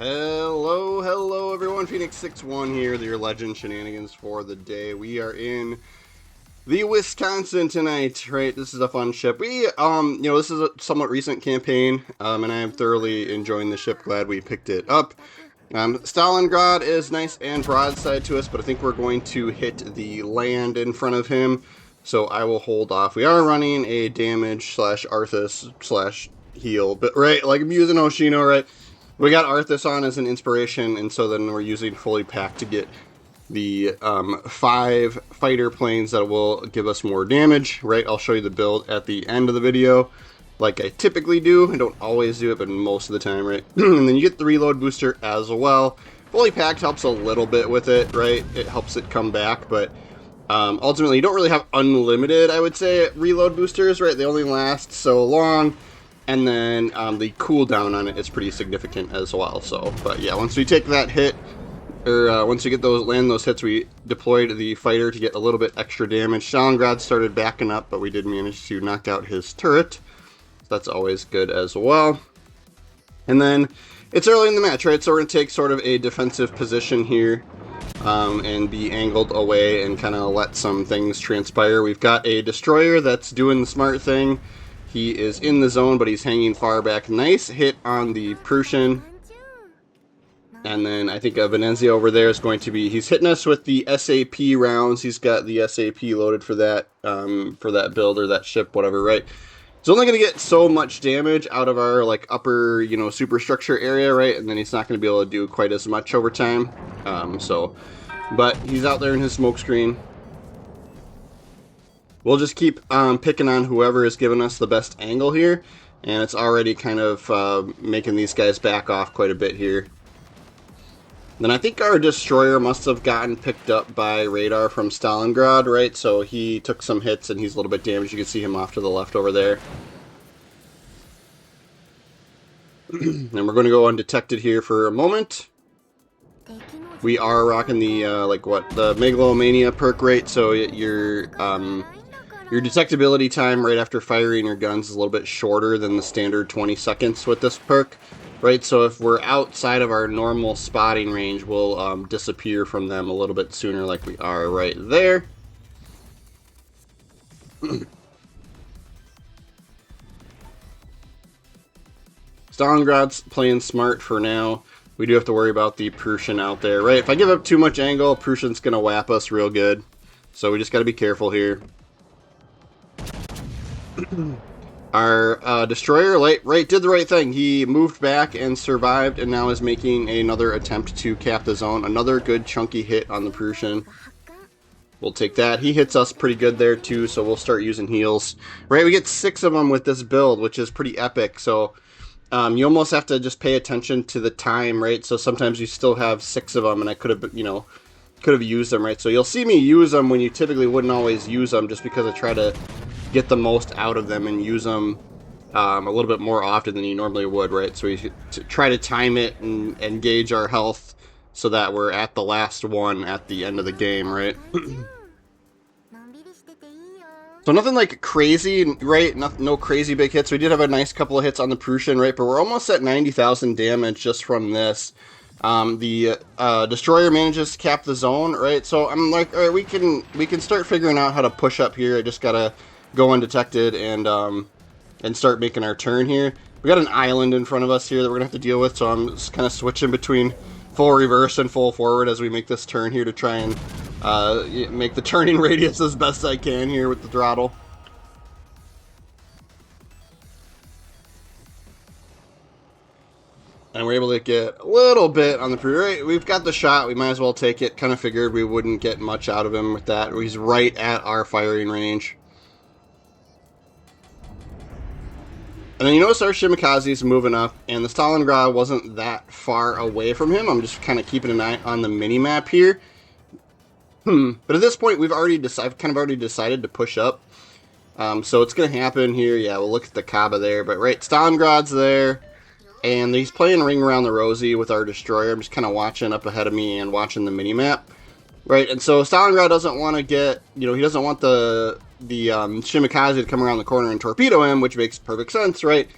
Hello everyone, Phoenix61 here, your legend shenanigans for the day. We are in the Wisconsin tonight, right? This is a fun ship. This is a somewhat recent campaign, and I am thoroughly enjoying the ship. Glad we picked it up. Stalingrad is nice and broadside to us, but I think we're going to hit the land in front of him, so I will hold off. We are running a damage / Arthas / heal, but right, like I'm using Hoshino, right? We got Arthas on as an inspiration, and so then we're using fully packed to get the 5 fighter planes that will give us more damage, right? I'll show you the build at the end of the video, like I typically do. I don't always do it, but most of the time, right? And then you get the reload booster as well. Fully packed helps a little bit with it, right? It helps it come back, but ultimately you don't really have unlimited, I would say, reload boosters, right? They only last so long. And then the cooldown on it is pretty significant as well. So, but yeah, once we take that hit, or once we get land those hits, we deployed the fighter to get a little bit extra damage. Stalingrad started backing up, but we did manage to knock out his turret. So that's always good as well. And then it's early in the match, right? So we're going to take sort of a defensive position here and be angled away and kind of let some things transpire. We've got a destroyer that's doing the smart thing. He is in the zone, but he's hanging far back. Nice hit on the Prussian. And then I think Venezia over there is going to be... He's hitting us with the SAP rounds. He's got the SAP loaded for that build or that ship, whatever, right? He's only going to get so much damage out of our like upper, superstructure area, right? And then he's not going to be able to do quite as much over time. But he's out there in his smoke screen. We'll just keep picking on whoever is giving us the best angle here, and it's already kind of making these guys back off quite a bit here. Then I think our destroyer must have gotten picked up by radar from Stalingrad, right? So he took some hits and he's a little bit damaged. You can see him off to the left over there. And we're going to go undetected here for a moment. We are rocking the the Megalomania perk rate, so your detectability time right after firing your guns is a little bit shorter than the standard 20 seconds with this perk, right? So if we're outside of our normal spotting range, we'll disappear from them a little bit sooner, like we are right there. Stalingrad's playing smart for now. We do have to worry about the Prussian out there, right? If I give up too much angle, Prussian's going to whap us real good. So we just got to be careful here. Our destroyer, did the right thing. He moved back and survived, and now is making another attempt to cap the zone. Another good chunky hit on the Prussian. We'll take that. He hits us pretty good there too, so we'll start using heals. Right, we get 6 of them with this build, which is pretty epic. So you almost have to just pay attention to the time, right? So sometimes you still have 6 of them, and I could have used them, right? So you'll see me use them when you typically wouldn't always use them, just because I try to get the most out of them and use them a little bit more often than you normally would, right? So we try to time it and gauge our health so that we're at the last one at the end of the game, right? So nothing like crazy, right? No crazy big hits. We did have a nice couple of hits on the Prussian, right? But we're almost at 90,000 damage just from this. The destroyer manages to cap the zone, right? So I'm like, all right, we can start figuring out how to push up here. I just gotta go undetected and start making our turn here. We got an island in front of us here that we're gonna have to deal with. So I'm just kind of switching between full reverse and full forward as we make this turn here to try and make the turning radius as best I can here with the throttle. And we're able to get a little bit on the pre-rate. We've got the shot. We might as well take it. Kind of figured we wouldn't get much out of him with that. He's right at our firing range. And then you notice our Shimikaze's moving up, and the Stalingrad wasn't that far away from him. I'm just kind of keeping an eye on the mini-map here. But at this point, I've kind of already decided to push up. So it's going to happen here. Yeah, we'll look at the Kaaba there. But right, Stalingrad's there. And he's playing Ring Around the Rosie with our destroyer. I'm just kind of watching up ahead of me and watching the mini-map. Right, and so Stalingrad doesn't want to get, he doesn't want the Shimikaze to come around the corner and torpedo him, which makes perfect sense, right?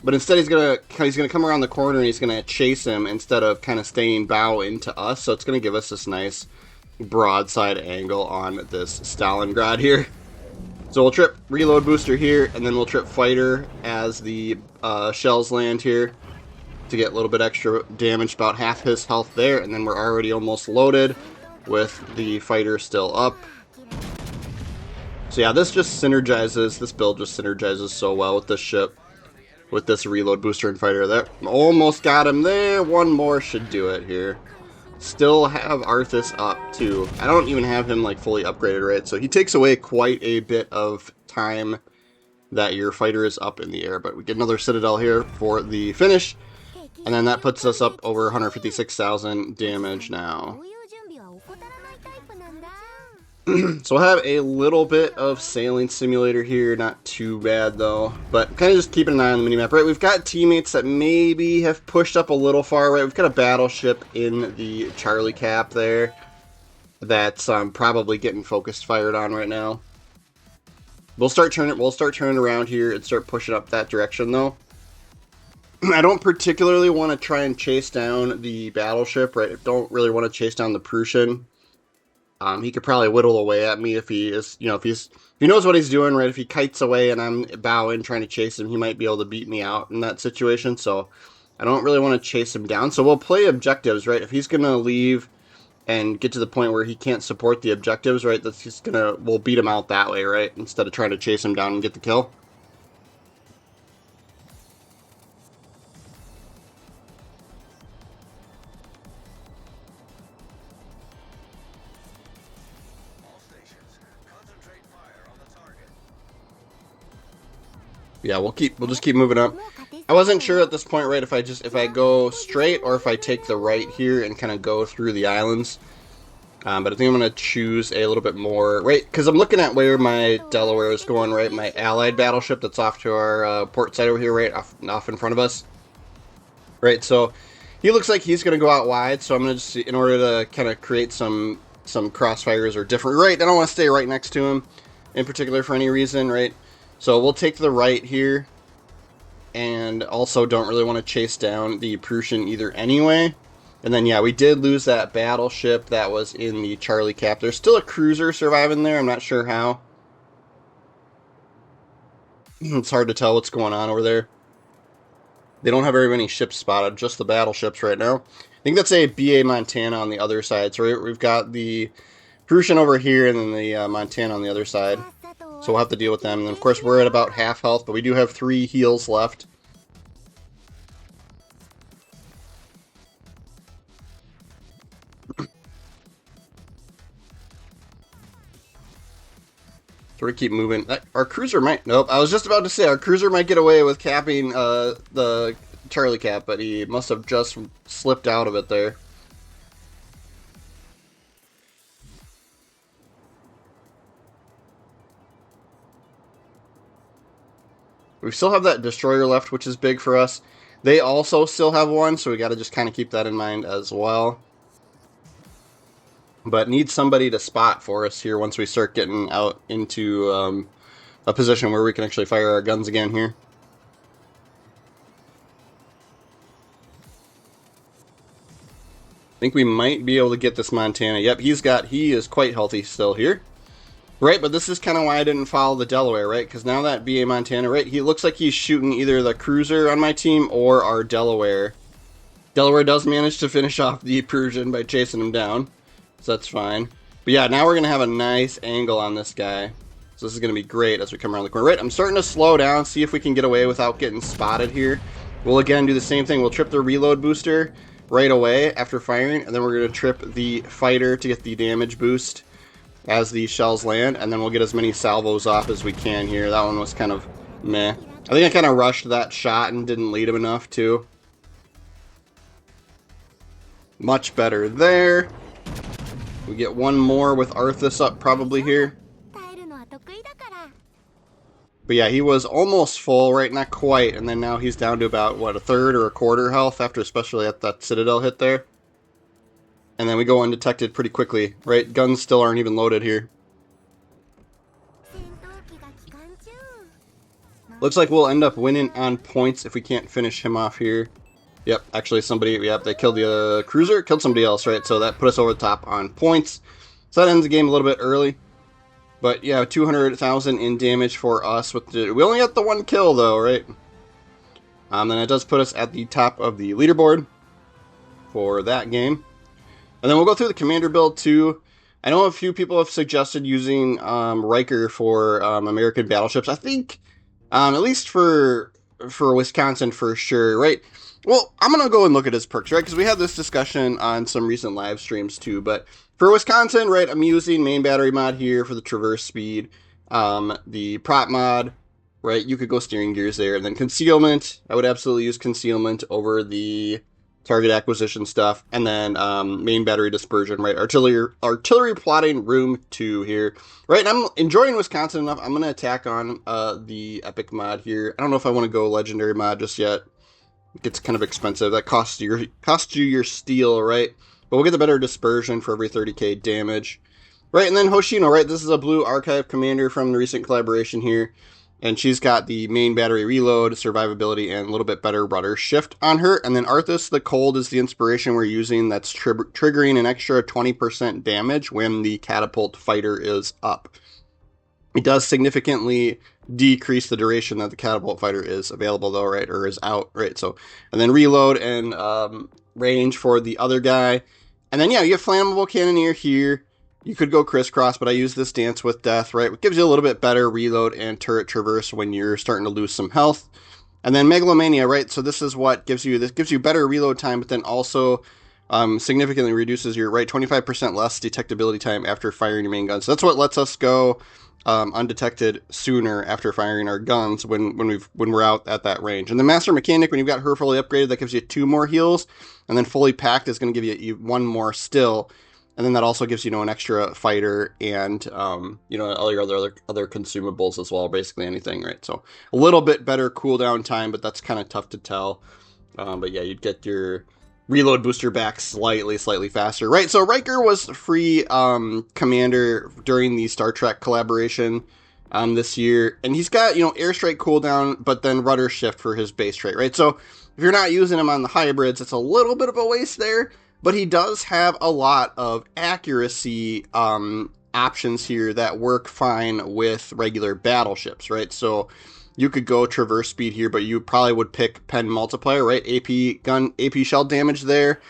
But instead he's gonna come around the corner and he's gonna chase him instead of kind of staying bow into us. So it's gonna give us this nice broadside angle on this Stalingrad here. So we'll trip reload booster here, and then we'll trip fighter as the shells land here to get a little bit extra damage, about half his health there, and then we're already almost loaded with the fighter still up. So yeah, this build just synergizes so well with this ship, with this reload booster and fighter. There, almost got him there. One more should do it here. Still have Arthas up too. I don't even have him like fully upgraded, right? So he takes away quite a bit of time that your fighter is up in the air. But we get another Citadel here for the finish, and then that puts us up over 156,000 damage now. So we'll have a little bit of sailing simulator here, not too bad though, but kind of just keeping an eye on the minimap, right? We've got teammates that maybe have pushed up a little far, right? We've got a battleship in the Charlie Cap there that's probably getting focused fired on right now. We'll start turning around here and start pushing up that direction though. I don't particularly want to try and chase down the battleship, right? I don't really want to chase down the Prussian. He could probably whittle away at me if he is, if he knows what he's doing, right? If he kites away and I'm bowing trying to chase him, he might be able to beat me out in that situation. So I don't really want to chase him down. So we'll play objectives, right? If he's going to leave and get to the point where he can't support the objectives, right? We'll beat him out that way, right? Instead of trying to chase him down and get the kill. Yeah, we'll just keep moving up. I wasn't sure at this point, right, if I go straight or if I take the right here and kind of go through the islands. But I think I'm going to choose a little bit more, right, because I'm looking at where my Delaware is going, right, my allied battleship that's off to our port side over here, right, off in front of us. Right, so he looks like he's going to go out wide, so I'm going to just, in order to kind of create some crossfires or different, right, I don't want to stay right next to him in particular for any reason, right. So we'll take the right here, and also don't really want to chase down the Prussian either anyway. And then, yeah, we did lose that battleship that was in the Charlie Cap. There's still a cruiser surviving there. I'm not sure how. It's hard to tell what's going on over there. They don't have very many ships spotted, just the battleships right now. I think that's a BA Montana on the other side. So we've got the Prussian over here and then the Montana on the other side. So we'll have to deal with them. And then, of course, we're at about half health, but we do have 3 heals left. So we keep moving. Our cruiser might... Nope, I was just about to say, our cruiser might get away with capping the Charlie Cap, but he must have just slipped out of it there. We still have that destroyer left, which is big for us. They also still have one, so we got to just kind of keep that in mind as well. But need somebody to spot for us here once we start getting out into a position where we can actually fire our guns again here. I think we might be able to get this Montana. Yep, he is quite healthy still here. Right, but this is kind of why I didn't follow the Delaware, right? Because now that BA Montana, right, he looks like he's shooting either the cruiser on my team or our Delaware. Delaware does manage to finish off the Prussian by chasing him down, so that's fine. But yeah, now we're going to have a nice angle on this guy. So this is going to be great as we come around the corner. Right, I'm starting to slow down, see if we can get away without getting spotted here. We'll again do the same thing. We'll trip the reload booster right away after firing, and then we're going to trip the fighter to get the damage boost as the shells land, and then we'll get as many salvos off as we can here. That one was kind of meh. I think I kind of rushed that shot and didn't lead him enough too. Much better there. We get one more with Arthas up probably here. But yeah, he was almost full, right? Not quite, and then now he's down to about, what, a third or a quarter health after especially at that Citadel hit there. And then we go undetected pretty quickly, right? Guns still aren't even loaded here. Looks like we'll end up winning on points if we can't finish him off here. Yep, actually they killed the cruiser, killed somebody else, right? So that put us over the top on points. So that ends the game a little bit early. But yeah, 200,000 in damage for us. We only got the one kill though, right? Then it does put us at the top of the leaderboard for that game. And then we'll go through the commander build too. I know a few people have suggested using Riker for American battleships. I think, at least for Wisconsin for sure, right? Well, I'm going to go and look at his perks, right? Because we had this discussion on some recent live streams too. But for Wisconsin, right, I'm using main battery mod here for the traverse speed. The prop mod, right, you could go steering gears there. And then concealment, I would absolutely use concealment over the target acquisition stuff. And then main battery dispersion, right, artillery plotting room 2 here. Right, and I'm enjoying Wisconsin enough. I'm going to attack on the epic mod here. I don't know if I want to go legendary mod just yet. It gets kind of expensive. That costs you your steel, right? But we'll get the better dispersion for every 30k damage. Right, and then Hoshino, right? This is a blue archive commander from the recent collaboration here. And she's got the main battery reload, survivability, and a little bit better rudder shift on her. And then Arthas the Cold is the inspiration we're using that's triggering an extra 20% damage when the catapult fighter is up. It does significantly decrease the duration that the catapult fighter is available though, right? Or is out, right? So, and then reload and range for the other guy. And then, yeah, you have flammable cannoneer here. You could go crisscross, but I use this Dance with Death, right? It gives you a little bit better reload and turret traverse when you're starting to lose some health. And then Megalomania, right? So this is what gives you better reload time, but then also significantly reduces your, right, 25% less detectability time after firing your main gun. So that's what lets us go undetected sooner after firing our guns when we're out at that range. And the Master Mechanic, when you've got her fully upgraded, that gives you 2 more heals, and then fully packed is going to give you 1 more still, and then that also gives you an extra fighter and all your other consumables as well, basically anything, right? So a little bit better cooldown time, but that's kind of tough to tell. But yeah, you'd get your reload booster back slightly faster, right? So Riker was free commander during the Star Trek collaboration this year, and he's got airstrike cooldown, but then rudder shift for his base trait, right? So if you're not using him on the hybrids, it's a little bit of a waste there, but he does have a lot of accuracy options here that work fine with regular battleships, right? So you could go traverse speed here, but you probably would pick pen multiplier, right? AP shell damage there.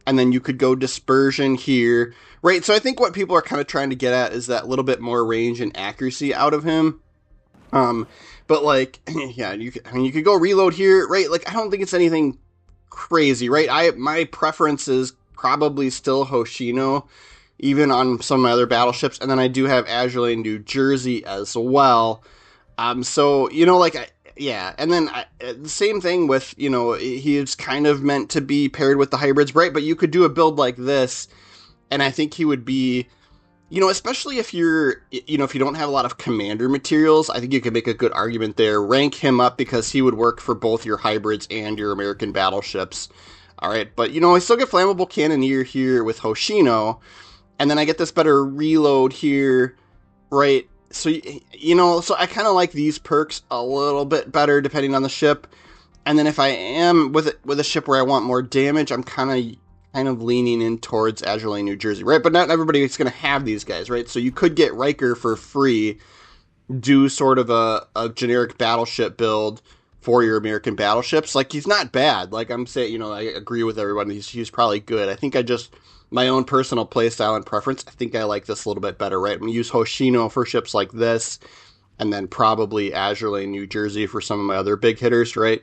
And then you could go dispersion here, right? So I think what people are kind of trying to get at is that little bit more range and accuracy out of him. But like, yeah, you could go reload here, right? Like, I don't think it's anything crazy, right? My preference is probably still Hoshino, even on some of my other battleships. And then I do have Azurlane New Jersey as well. So, yeah, and then the same thing with, he is kind of meant to be paired with the hybrids, right? But you could do a build like this, and I think he would be, especially if if you don't have a lot of commander materials, I think you could make a good argument there. Rank him up because he would work for both your hybrids and your American battleships. All right, but, I still get flammable cannoneer here with Hoshino, and then I get this better reload here, right? So, so I kind of like these perks a little bit better depending on the ship. And then if I am with a ship where I want more damage, I'm kind of leaning in towards Azurlane, New Jersey, right? But not everybody is going to have these guys, right? So you could get Riker for free, do sort of a generic battleship build for your American battleships. Like, he's not bad. Like I'm saying, I agree with everyone. He's probably good. I think my own personal playstyle and preference, I think I like this a little bit better, right? I'm going to use Hoshino for ships like this, and then probably Azurlane, New Jersey for some of my other big hitters, right?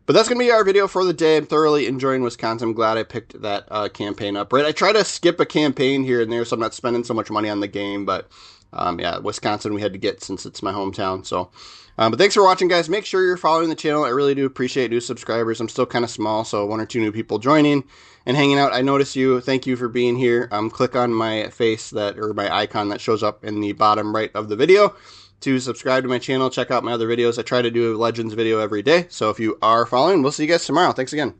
But that's going to be our video for the day. I'm thoroughly enjoying Wisconsin. I'm glad I picked that campaign up, right? I try to skip a campaign here and there, so I'm not spending so much money on the game, but yeah, Wisconsin we had to get since it's my hometown, so... but thanks for watching, guys. Make sure you're following the channel. I really do appreciate new subscribers. I'm still kind of small, so 1 or 2 new people joining and hanging out. I notice you. Thank you for being here. Click on my face or my icon that shows up in the bottom right of the video to subscribe to my channel. Check out my other videos. I try to do a Legends video every day. So if you are following, we'll see you guys tomorrow. Thanks again.